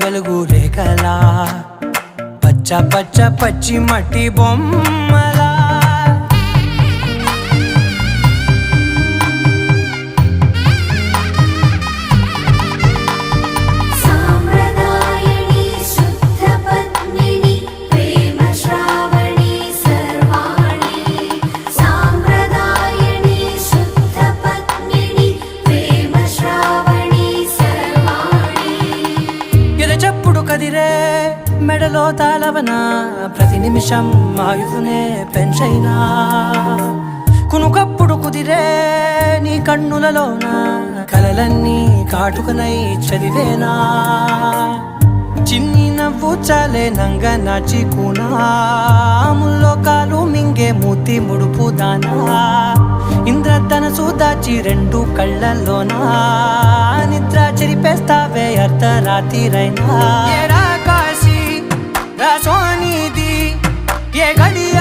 వెలుగు రేఖలా పచ్చ పచ్చ పచ్చి మట్టి బొమ్మలా చెప్పుడు కదిరే మెడలో తాళవన ప్రతి నిమిషం ఆయుధునే పెంచైనా కునుకప్పుడు కుదిరే నీ కన్నులలోన కలలన్నీ కాటుకనై చదివేనా చిన్ని నవ్వు చాలే నంగ నాచి కూనాముల్లో కాలు మింగే మూతి ముడుపు దానా ఇంద్రధనసు దాచి రెండు కళ్ళల్లోనా నిద్ర చెరిపేస్తావే అర్ధరాత్రిరైనా కాశీ రాసోనిది ఏ గడియ